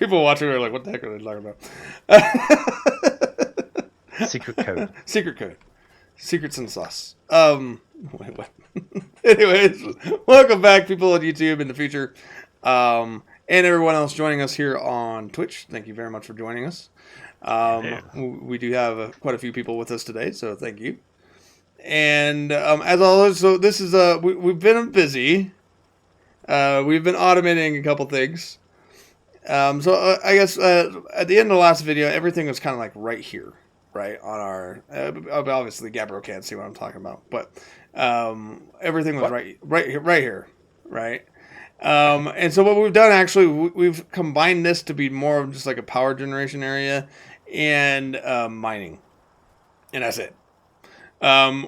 People watching are like, what the heck are they talking about? Secret code. Secret code. Secrets in the sauce. Wait, what? Anyways, welcome back, people on YouTube in the future. And everyone else joining us here on Twitch. Thank you very much for joining us. We do have quite a few people with us today, so thank you. And as always, so this is we've been busy. We've been automating a couple things. So I guess at the end of the last video, everything was kind of like right here, right on our. Obviously, Gabbro can't see what I'm talking about, but everything was right here, right. And so what we've done actually, we've combined this to be more of just like a power generation area and mining, and that's it.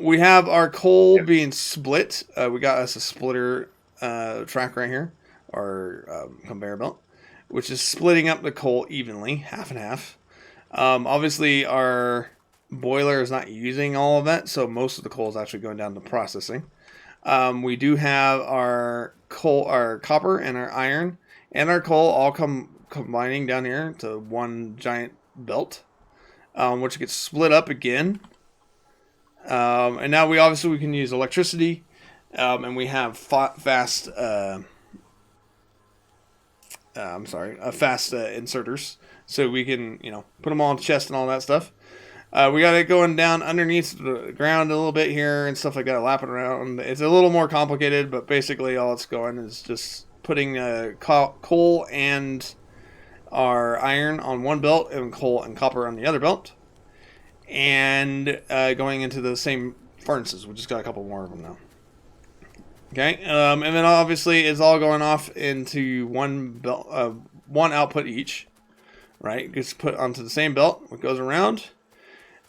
We have our coal being split. We got us a splitter track right here, our conveyor belt, which is splitting up the coal evenly, half and half. Obviously, our boiler is not using all of that, so most of the coal is actually going down to processing. We do have our coal, our copper, and our iron, and our coal all combining down here to one giant belt, which gets split up again. And now we can use electricity, and we have fast inserters, so we can put them all in the chest and all that stuff. We got it going down underneath the ground a little bit here and stuff like that, lapping around. It's a little more complicated, but basically all it's going is just putting coal and our iron on one belt and coal and copper on the other belt, and going into the same furnaces. We just got a couple more of them now. Okay, and then obviously it's all going off into one belt, one output each, right? It gets put onto the same belt. It goes around.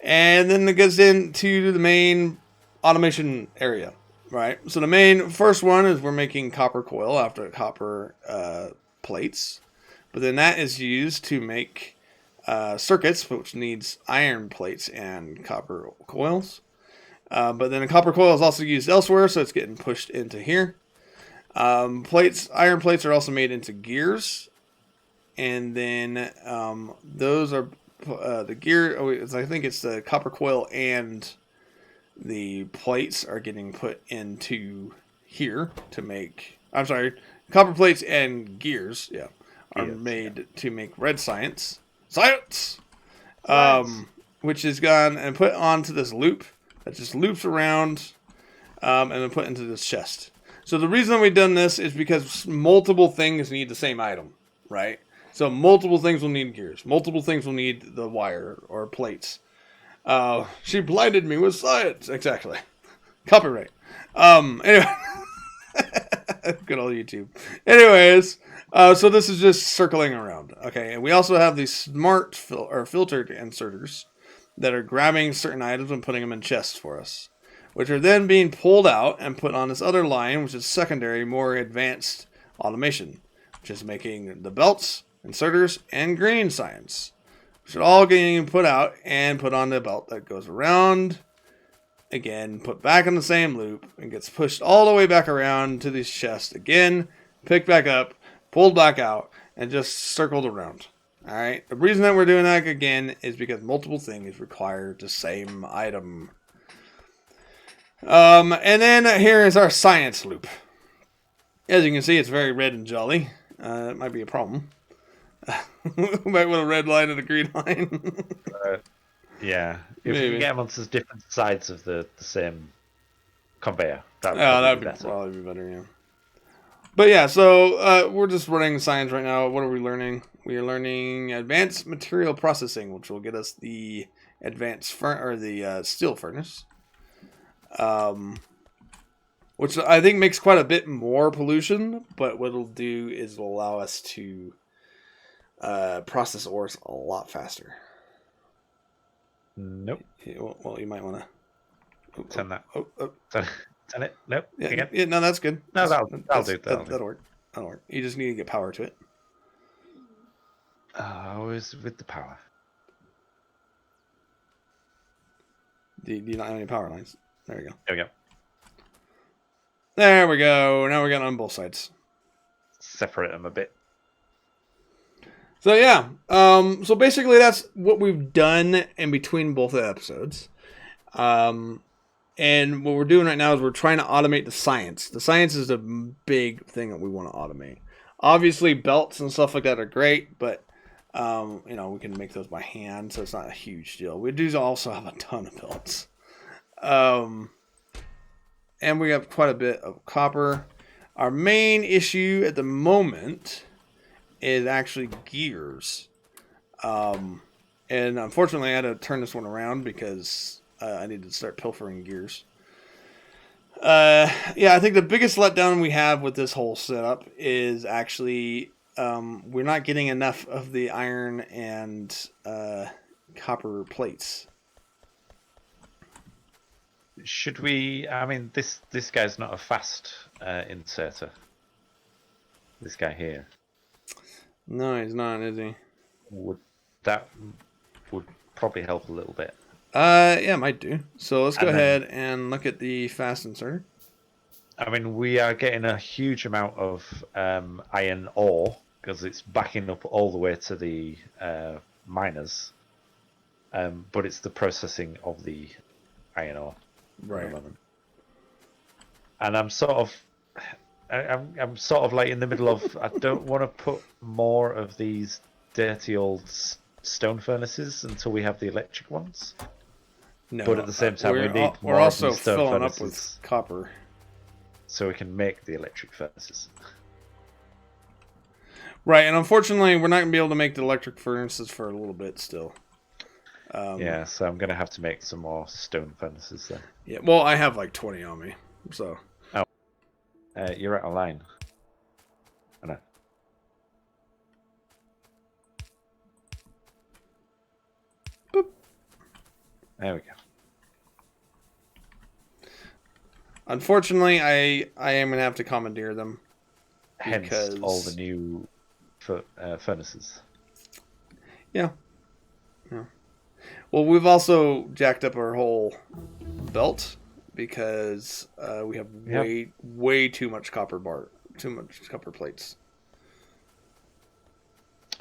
And then it goes into the main automation area, right? So the main first one is we're making copper coil after copper plates. But then that is used to make circuits, which needs iron plates and copper coils. But then the copper coil is also used elsewhere, so it's getting pushed into here. Iron plates are also made into gears. And then those are... the gear, I think it's the copper coil and the plates are getting put into here to make. I'm sorry, copper plates and gears, are made to make red science, which is gone and put onto this loop that just loops around, and then put into this chest. So the reason we've done this is because multiple things need the same item, right? So multiple things will need gears. Multiple things will need the wire or plates. She blinded me with science. Exactly. Copyright. Anyway. Good old YouTube. Anyways, so this is just circling around. Okay, and we also have these smart filtered inserters that are grabbing certain items and putting them in chests for us, which are then being pulled out and put on this other line, which is secondary, more advanced automation, which is making the belts, inserters, and green science, which are all getting put out and put on the belt that goes around, again, put back in the same loop, and gets pushed all the way back around to this chest again, picked back up, pulled back out, and just circled around. Alright, the reason that we're doing that again is because multiple things require the same item. And then here is our science loop. As you can see, it's very red and jolly. It might be a problem. Might want a red line and a green line. Yeah. If we can get them onto different sides of the same conveyor. That'd probably be better, yeah. But yeah, so we're just running science right now. What are we learning? We are learning advanced material processing, which will get us the advanced steel furnace. Which I think makes quite a bit more pollution, but what it'll do is it'll allow us to process ores a lot faster. Nope. Well, you might want to turn that. Turn it. Nope. Yeah, no, that's good. No, that'll do. That'll work. You just need to get power to it. Always with the power. Do you not have any power lines? There we go. There we go. There we go. Now we're getting on both sides. Separate them a bit. So yeah, so basically that's what we've done in between both the episodes. And what we're doing right now is we're trying to automate the science. The science is a big thing that we want to automate. Obviously, belts and stuff like that are great, but we can make those by hand, so it's not a huge deal. We do also have a ton of belts, and we have quite a bit of copper. Our main issue at the moment is actually gears, and unfortunately, I had to turn this one around because I need to start pilfering gears. I think the biggest letdown we have with this whole setup is actually we're not getting enough of the iron and copper plates. Should we? I mean, this guy's not a fast inserter. This guy here. No, he's not, is he? That would probably help a little bit. Yeah, might do. So let's go ahead and look at the fast inserter. I mean, we are getting a huge amount of iron ore because it's backing up all the way to the miners. But it's the processing of the iron ore, right? And I'm sort of like in the middle of. I don't want to put more of these dirty old stone furnaces until we have the electric ones. No, but at the same time, we need we're also filling up with copper, so we can make the electric furnaces. Right, and unfortunately, we're not going to be able to make the electric furnaces for a little bit still. Yeah, so I'm going to have to make some more stone furnaces then. Yeah, well, I have like 20 on me, so. Oh, you're out of line. I know. Boop. There we go. Unfortunately, I am going to have to commandeer them. Hence all the new furnaces. Yeah. Well, we've also jacked up our whole belt because we have way too much copper plates.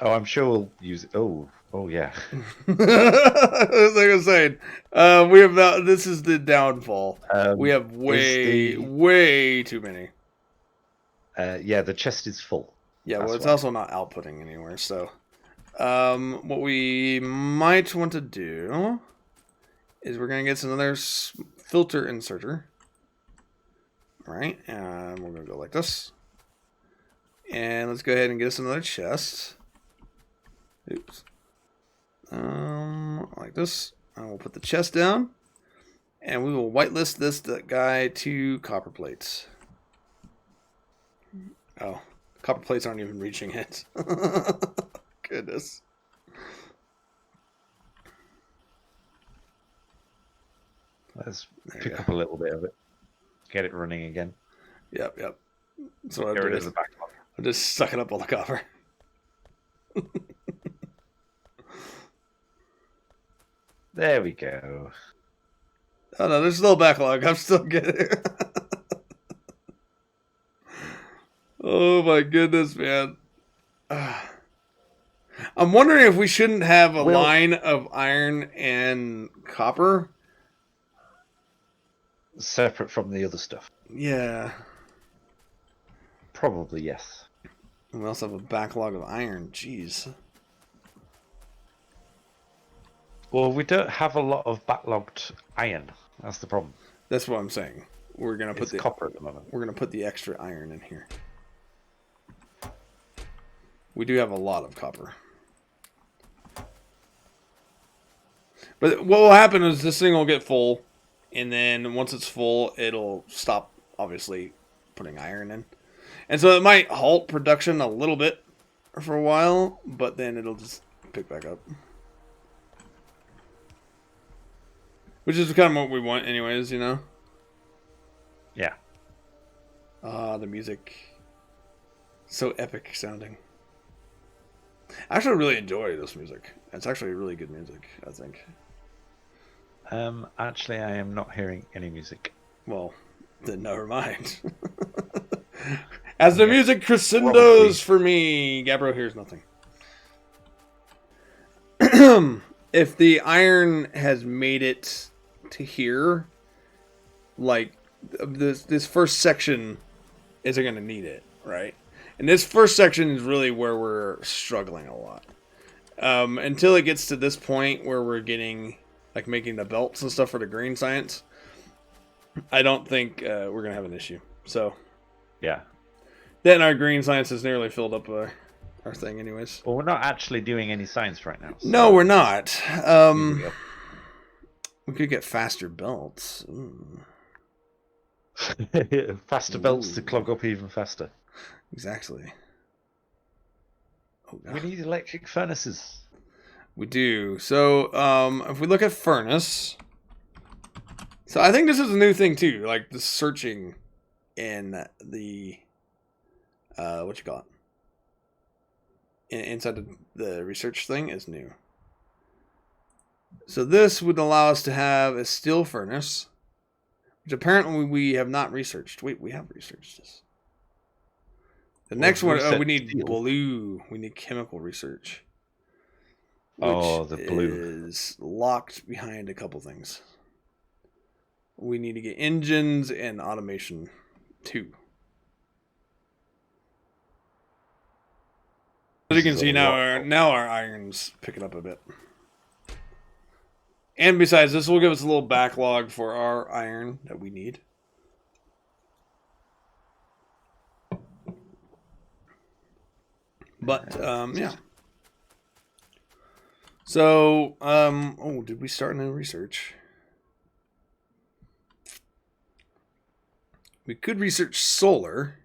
Oh, I'm sure we'll use it. Oh yeah. As I was saying, we have this is the downfall. We have way too many. Yeah, the chest is full. Yeah, well, it's also not outputting anywhere. So, what we might want to do is we're gonna get another filter inserter. All right, and we're gonna go like this, and let's go ahead and get us another chest. Oops. Like this. And we'll put the chest down, and we will whitelist this guy to copper plates. Oh, copper plates aren't even reaching it. Goodness. Let's pick up a little bit of it. Get it running again. Yep. That's what I did. I'm just sucking up all the copper. There we go. Oh no, there's still a backlog. I'm still getting it. Oh my goodness, man. I'm wondering if we shouldn't have a line of iron and copper separate from the other stuff. Yeah. Probably yes. And we also have a backlog of iron. Jeez. Well, we don't have a lot of backlogged iron. That's the problem. That's what I'm saying. We're gonna put the copper at the moment. We're gonna put the extra iron in here. We do have a lot of copper. But what will happen is this thing will get full, and then once it's full, it'll stop, obviously, putting iron in. And so it might halt production a little bit for a while, but then it'll just pick back up. Which is kind of what we want anyways, you know? Yeah. The music. So epic sounding. I actually really enjoy this music. It's actually really good music, I think. Actually, I am not hearing any music. Well, then never mind. As the music crescendos for me, Gabbro hears nothing. if the iron has made it to here, like this first section isn't going to need it, right? And this first section is really where we're struggling a lot. Until it gets to this point where we're getting, like, making the belts and stuff for the green science, I don't think we're going to have an issue. So, yeah. Then our green science has nearly filled up our thing anyways. Well, we're not actually doing any science right now. So. No, we're not. We could get faster belts. Faster belts to clog up even faster. Exactly. Oh, we need electric furnaces. We do. So, if we look at furnace, so I think this is a new thing too. Like the searching in the what you call it inside the research thing is new. So this would allow us to have a steel furnace, which apparently we have not researched. Wait, we have researched this. The next one, we need blue. We need chemical research. Which the blue is locked behind a couple things. We need to get engines and automation 2. As you can see now, our iron's picking up a bit. And besides, this will give us a little backlog for our iron that we need. But, yeah. So, did we start new research? We could research solar,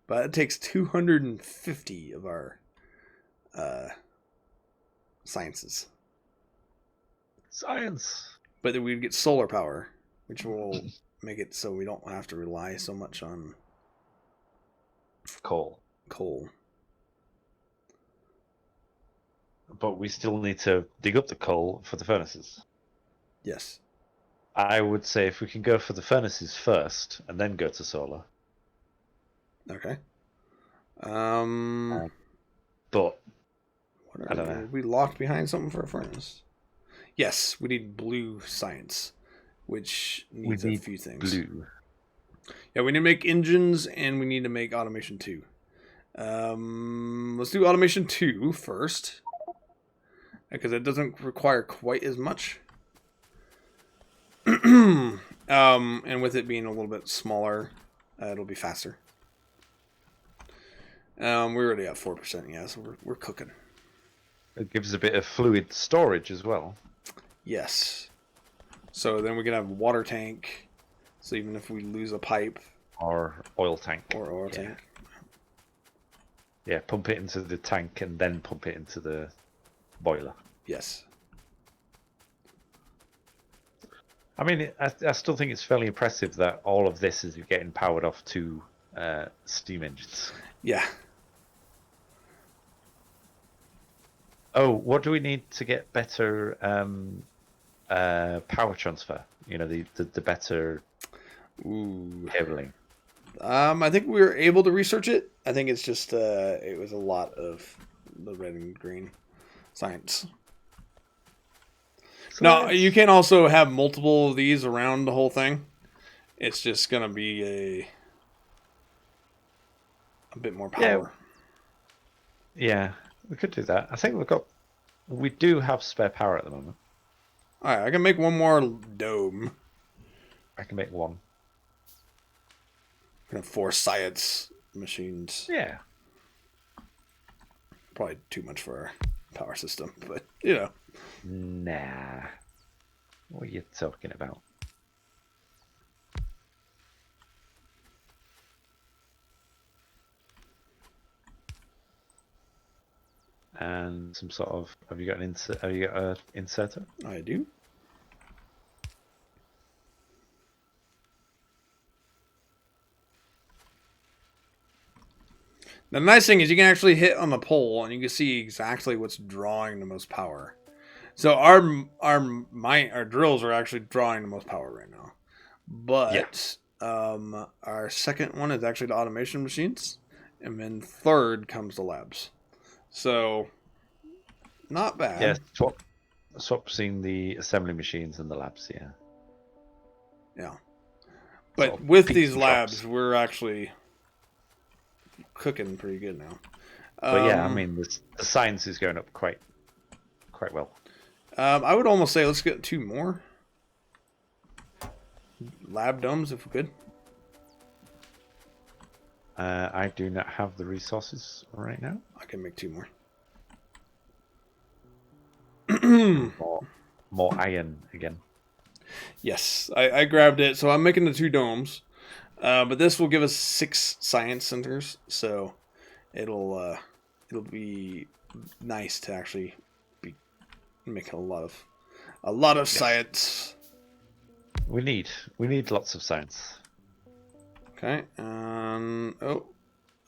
but it takes 250 of our sciences. Science. But then we'd get solar power, which will make it so we don't have to rely so much on coal. But we still need to dig up the coal for the furnaces. Yes. I would say if we can go for the furnaces first and then go to solar. Okay. But I don't know. Are we locked behind something for a furnace? Yes, we need blue science, which needs a few things. Blue. Yeah, we need to make engines and we need to make automation 2. Let's do automation 2 first, because it doesn't require quite as much. And with it being a little bit smaller, it'll be faster. We're already at 4%, yeah, so we're cooking. It gives a bit of fluid storage as well. Yes. So then we can have a water tank. So even if we lose a pipe. Or oil tank. Tank. Yeah, pump it into the tank and then pump it into the boiler. Yes. I mean, I still think it's fairly impressive that all of this is getting powered off 2 steam engines. Yeah. Oh, what do we need to get better power transfer? You know, the better cabling. I think we were able to research it. I think it's just it was a lot of the red and green science. No, you can also have multiple of these around the whole thing. It's just gonna be a bit more power. Yeah, we could do that. I think we do have spare power at the moment. All right, I can make one more dome. I can make one. I can have 4 science machines. Yeah. Probably too much for our power system, but you know. Nah. What are you talking about? And some sort of. Have you got an inserter? I do. Now, the nice thing is you can actually hit on the pole and you can see exactly what's drawing the most power. So our drills are actually drawing the most power right now. But our second one is actually the automation machines. And then third comes the labs. So, not bad. Yes, swap between the assembly machines and the labs. Yeah. Yeah. But Sort of with peaks these and labs, drops. we're actually cooking pretty good now. But yeah, I mean, the science is going up quite well. I would almost say let's get 2 more lab domes if we could. I do not have the resources right now. I can make 2 more. More iron again. Yes, I grabbed it. So I'm making the 2 domes. But this will give us 6 science centers, so it'll be nice to actually be making a lot of science. We need lots of science. Okay. Oh,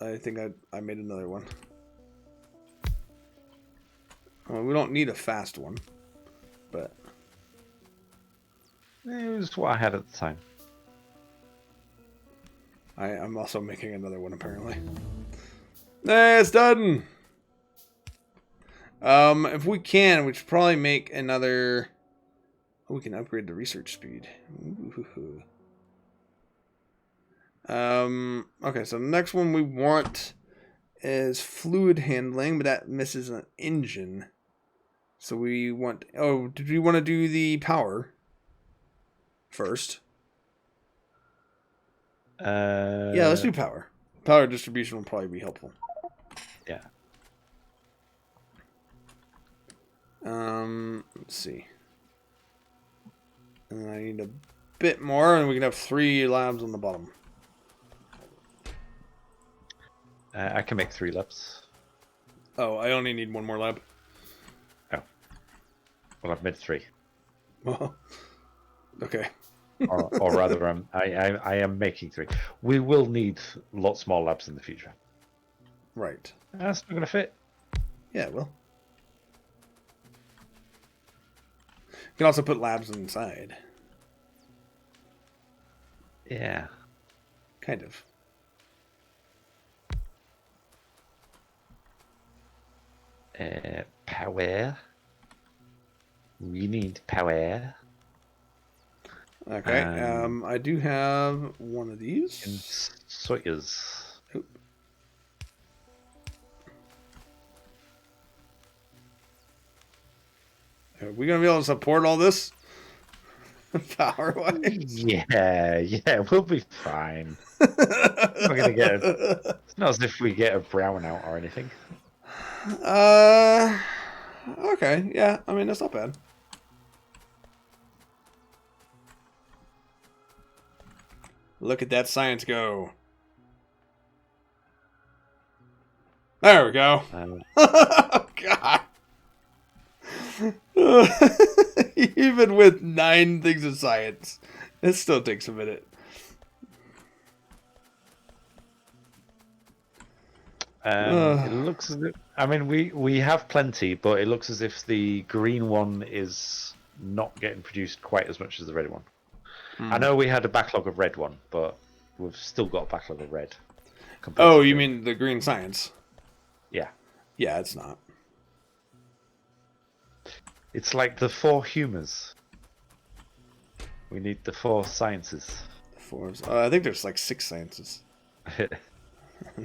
I think I made another one. Well, we don't need a fast one, but It was what I had at the time. I'm also making another one apparently. Hey, it's done. If we can, we should probably make another. Oh, we can upgrade the research speed. Ooh. Okay, so the next one we want is fluid handling, but that misses an engine. So we want. Oh, did we want to do the power first? Yeah, let's do power. Power distribution will probably be helpful. Yeah. Let's see. And I need a bit more, and we can have 3 labs on the bottom. I can make 3 labs. Oh, I only need 1 more lab. Oh. Well, I've made 3. Well, okay. or rather, I am making 3. We will need lots more labs in the future. Right. That's not going to fit. Yeah, it will. You can also put labs inside. Yeah. Kind of. Power. We need power. Okay. I do have one of these. And Sawyers. Oop. Are we gonna be able to support all this? Power wise? Yeah, we'll be fine. We're not gonna get it's not as if we get a brownout or anything. Okay, yeah, I mean that's not bad. Look at that science go. There we go. Oh, God. Even with 9 things of science, it still takes a minute. It looks as if, I mean, we have plenty, but it looks as if the green one is not getting produced quite as much as the red one. I know we had a backlog of red one, but we've still got a backlog of red. Oh, you mean the green science? Yeah. Yeah, it's not. It's like the 4 humors. We need the 4 sciences. I think there's like 6 sciences.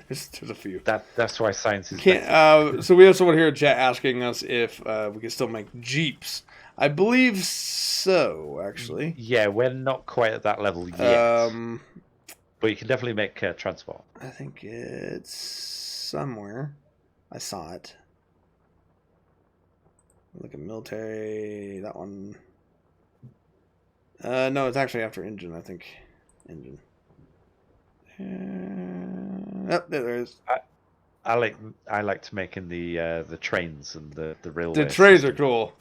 there's a few. That's why science is can't. So we have someone here in chat asking us if we can still make Jeeps. I believe so, actually. Yeah, we're not quite at that level yet. But you can definitely make transport. I think it's somewhere. I saw it. Look at military. That one. No, it's actually after engine, I think. Engine. Yep, there it is. I like to make in the trains and the railway. The trains are cool.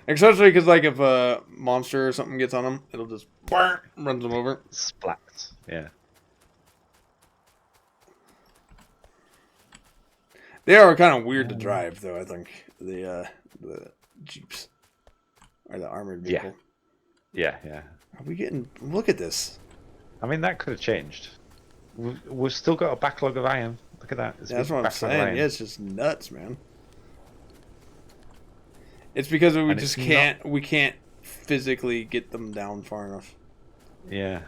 Especially because, like, if a monster or something gets on them, it'll just runs them over. Splats, yeah. They are kind of weird to drive, though, I think. The Jeeps. Or the armored vehicle. Yeah. Are we getting... Look at this. I mean, that could have changed. We've still got a backlog of iron. Look at that. That's what I'm saying. Yeah, it's just nuts, man. It's because we And just it's can't. We can't physically get them down far enough. Yeah.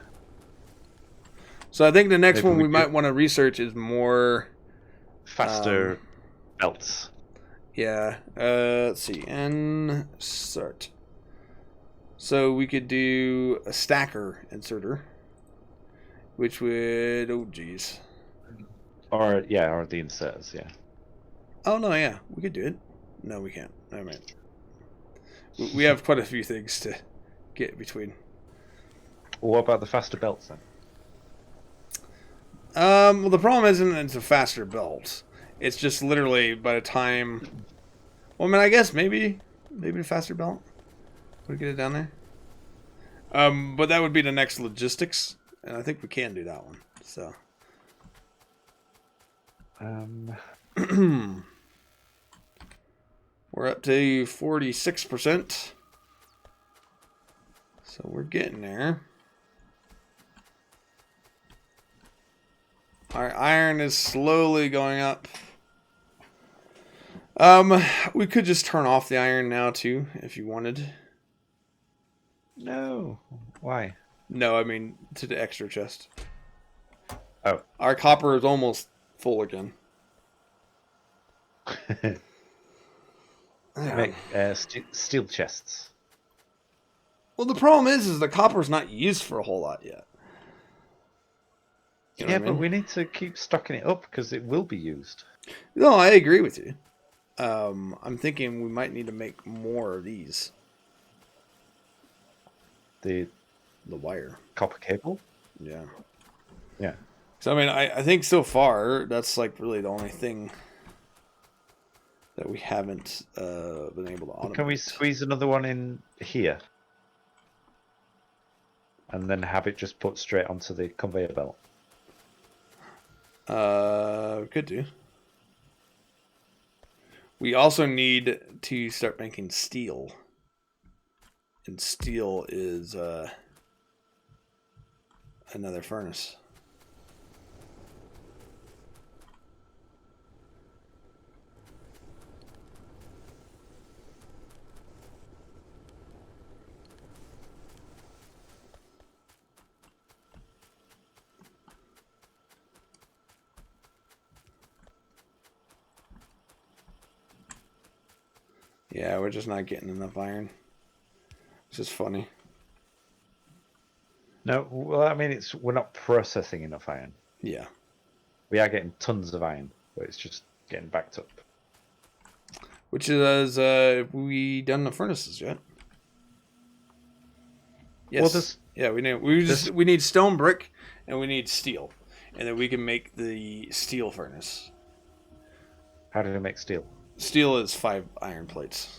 So I think the next Maybe one we we do might want to research is more. faster belts. Yeah. Let's see. Insert. So we could do a stacker inserter, which would. Oh, geez. Or the inserters, yeah. Oh no, yeah, we could do it. No, we can't. Never mind. We have quite a few things to get between. Well, what about the faster belts then? Well, the problem isn't it's a faster belt. It's just literally by the time. Well, I mean, I guess maybe a faster belt would get it down there. But that would be the next logistics, and I think we can do that one. So. We're up to 46%. So we're getting there. Our iron is slowly going up. We could just turn off the iron now too, if you wanted. No. Why? No, I mean to the extra chest. Oh. Our copper is almost full again. Make steel chests. Well, the problem is the copper's not used for a whole lot yet. You know Yeah, what I mean? but we need to keep stocking it up because it will be used. No, I agree with you. I'm thinking we might need to make more of these. The wire. copper cable? Yeah. Yeah. So, I mean, I think so far, that's like really the only thing that we haven't been able to automate. Can we squeeze another one in here? And then have it just put straight onto the conveyor belt? Could do. We also need to start making steel. And steel is another furnace. Yeah, we're just not getting enough iron. It's just funny. No, well, I mean, we're not processing enough iron. Yeah. We are getting tons of iron, but it's just getting backed up. Which is, have we done the furnaces yet? Yes. Well, yeah, we need stone brick and we need steel, and then we can make the steel furnace. How do we make steel? Steel is 5 iron plates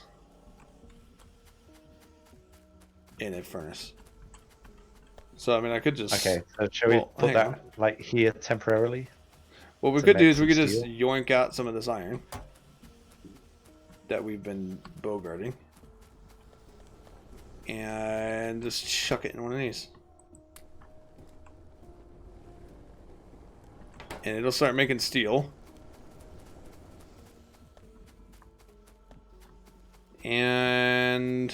in a furnace. So I mean, I could just. Okay, so shall we put that like here temporarily? What we could do is we could just yoink out some of this iron that we've been bogarting and just chuck it in one of these. And it'll start making steel. And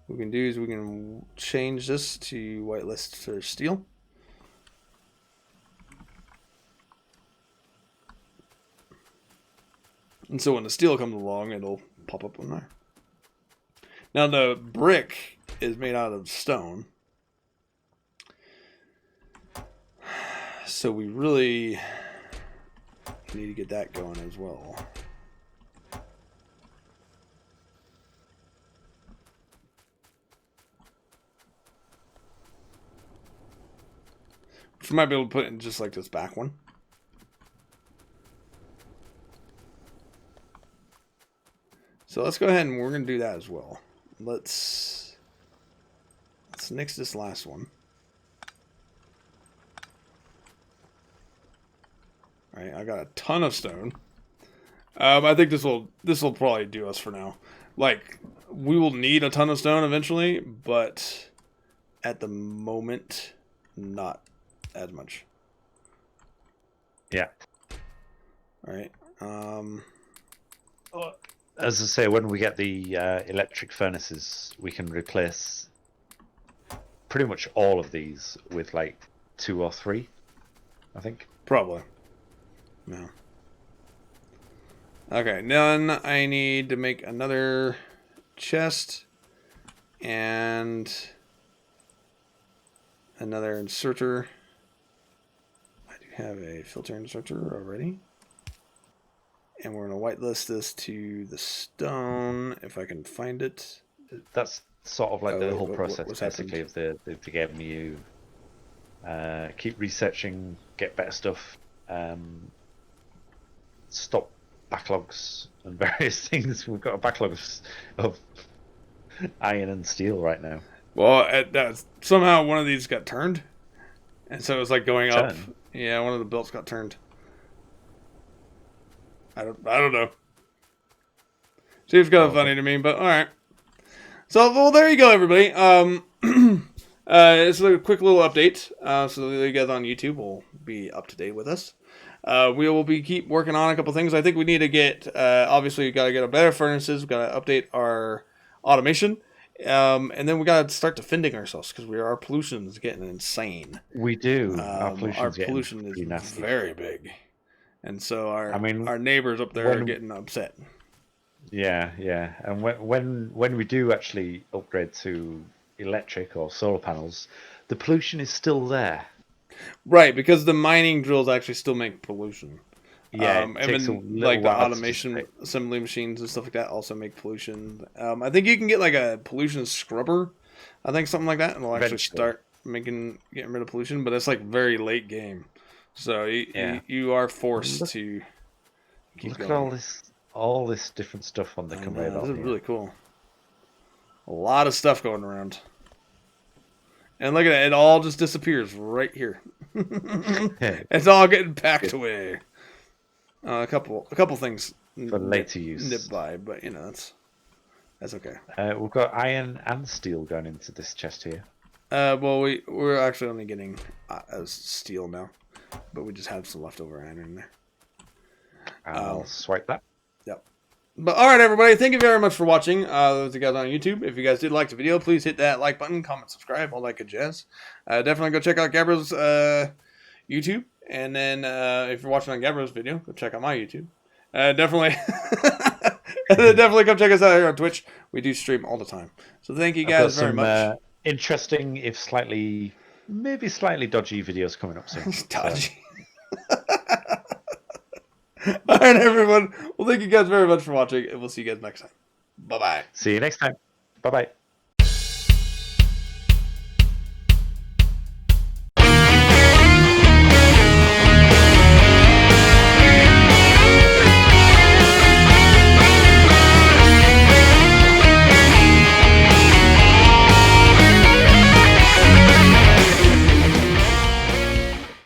what we can do is we can change this to whitelist for steel. And so when the steel comes along, it'll pop up on there. Now the brick is made out of stone. So we really need to get that going as well. Which we might be able to put in just like this back one. So let's go ahead and we're going to do that as well. Let's nix this last one. All right, I got a ton of stone. I think this will probably do us for now. Like, we will need a ton of stone eventually, but at the moment, not as much. Yeah. All right. as I say, when we get the electric furnaces, we can replace pretty much all of these with like 2 or 3, I think. Probably. No. Okay, then I need to make another chest and another inserter. I do have a filter inserter already. And we're going to whitelist this to the stone, if I can find it. That's sort of like the whole process, basically, happened? of the game. You keep researching, get better stuff, stop backlogs and various things. We've got a backlog of iron and steel right now. Well, somehow one of these got turned. And so it was like going up. Yeah, one of the belts got turned. I don't know. Seems kind of funny to me, but all right. So, well, there you go, everybody. It's a quick little update. So you guys on YouTube will be up to date with us. We will keep working on a couple things. I think we need to get, obviously, we got to get a better furnaces. We got to update our automation. And then we got to start defending ourselves because our pollution is getting insane. We do. Our pollution is nasty. Very big. And so our neighbors up there are getting upset. Yeah, yeah. And when we do actually upgrade to electric or solar panels, the pollution is still there. Right, because the mining drills actually still make pollution. Yeah, and then like the automation assembly machines and stuff like that also make pollution. I think you can get like a pollution scrubber. I think something like that, and it'll actually start getting rid of pollution. But it's like very late game. So you are forced to keep going. Look at all this different stuff on the conveyor belt. This is really cool. A lot of stuff going around. And look at it, it all just disappears right here. It's all getting packed away. A couple things for later use nipped by, but you know that's okay. We've got iron and steel going into this chest here. Well, we're actually only getting steel now. But we just have some leftover iron in there. I'll swipe that. Yep. But all right, everybody. Thank you very much for watching. Those of you guys on YouTube. If you guys did like the video, please hit that like button, comment, subscribe, all that good jazz. Definitely go check out Gabbro's YouTube. And then if you're watching on Gabbro's video, go check out my YouTube. Definitely. And then definitely come check us out here on Twitch. We do stream all the time. So thank you guys very much. Interesting, if maybe slightly dodgy videos coming up soon. Dodgy. All right, everyone. Well, thank you guys very much for watching, and we'll see you guys next time. Bye-bye. See you next time. Bye-bye.